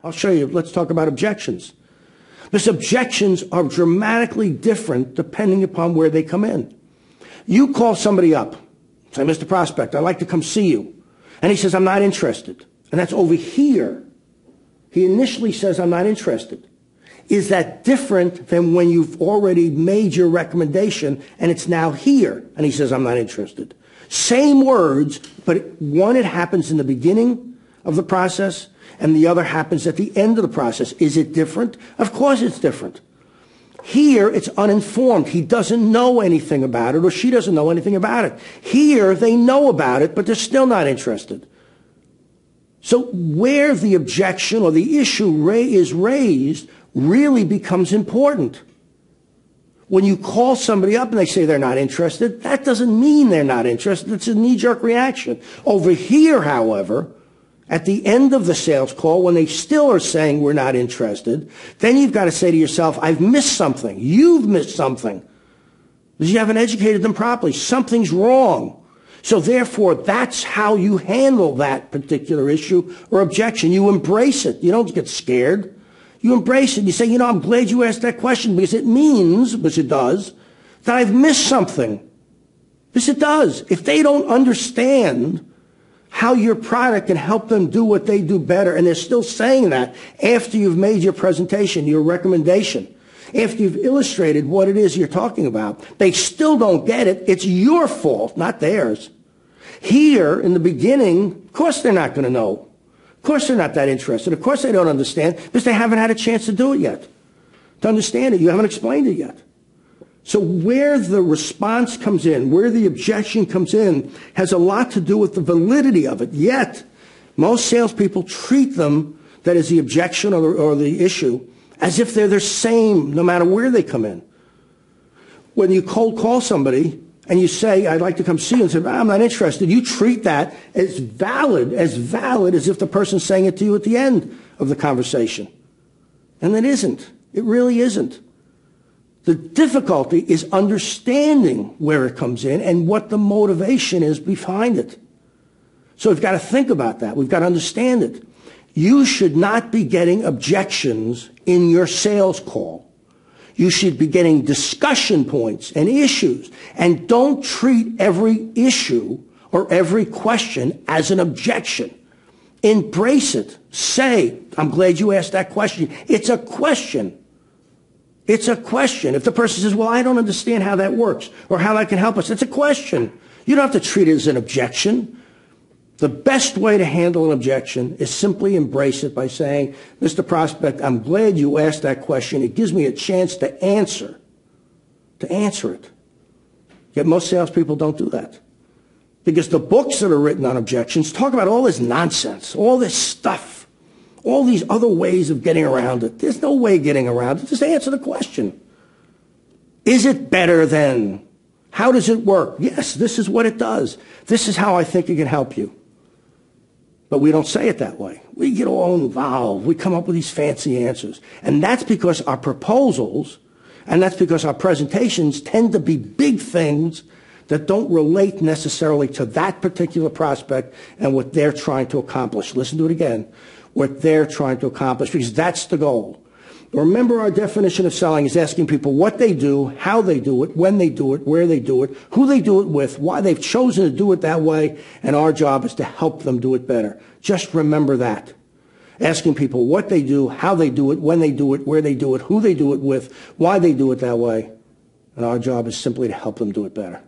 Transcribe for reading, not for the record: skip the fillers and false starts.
I'll show you. Let's talk about objections. Because objections are dramatically different depending upon where they come in. You call somebody up, say, Mr. Prospect, I'd like to come see you. And he says, I'm not interested. And that's over here. He initially says, I'm not interested. Is that different than when you've already made your recommendation and it's now here and he says, I'm not interested? Same words, but one, it happens in the beginning of the process and the other happens at the end of the process. Is it different? Of course it's different. Here, it's uninformed. He doesn't know anything about it or she doesn't know anything about it. Here, they know about it, but they're still not interested. So where the objection or the issue is raised really becomes important. When you call somebody up and they say they're not interested, that doesn't mean they're not interested. It's a knee-jerk reaction. Over here, however, at the end of the sales call, when they still are saying we're not interested, then you've got to say to yourself, I've missed something. You've missed something. Because you haven't educated them properly. Something's wrong. So therefore, that's how you handle that particular issue or objection. You embrace it. You don't get scared. You embrace it. You say, I'm glad you asked that question because it means, which it does, that I've missed something. Yes, it does. If they don't understand how your product can help them do what they do better, and they're still saying that after you've made your presentation, your recommendation, after you've illustrated what it is you're talking about, they still don't get it. It's your fault, not theirs. Here, in the beginning, of course they're not going to know. Of course they're not that interested. Of course they don't understand because they haven't had a chance to do it yet. To understand it, you haven't explained it yet. So where the response comes in, where the objection comes in, has a lot to do with the validity of it. Yet, most salespeople treat them, that is the objection or the issue, as if they're the same no matter where they come in. When you cold call somebody and you say, I'd like to come see you, and say, I'm not interested, you treat that as valid as if the person's saying it to you at the end of the conversation. And it isn't. It really isn't. The difficulty is understanding where it comes in and what the motivation is behind it. So we've got to think about that. We've got to understand it. You should not be getting objections in your sales call. You should be getting discussion points and issues. And don't treat every issue or every question as an objection. Embrace it. Say, I'm glad you asked that question. It's a question. It's a question. If the person says, well, I don't understand how that works or how that can help us, it's a question. You don't have to treat it as an objection. The best way to handle an objection is simply embrace it by saying, Mr. Prospect, I'm glad you asked that question. It gives me a chance to answer it. Yet most salespeople don't do that. Because the books that are written on objections talk about all this nonsense, all this stuff, all these other ways of getting around it. There's no way of getting around it. Just answer the question. Is it better than? How does it work? Yes, this is what it does. This is how I think it can help you. But we don't say it that way. We get all involved. We come up with these fancy answers. And that's because our proposals, and that's because our presentations tend to be big things that don't relate necessarily to that particular prospect and what they're trying to accomplish. Listen to it again. What they're trying to accomplish, because that's the goal. Remember, our definition of selling is asking people what they do, how they do it, when they do it, where they do it, who they do it with, why they've chosen to do it that way, and our job is to help them do it better. Just remember that. Asking people what they do, how they do it, when they do it, where they do it, who they do it with, why they do it that way, and our job is simply to help them do it better.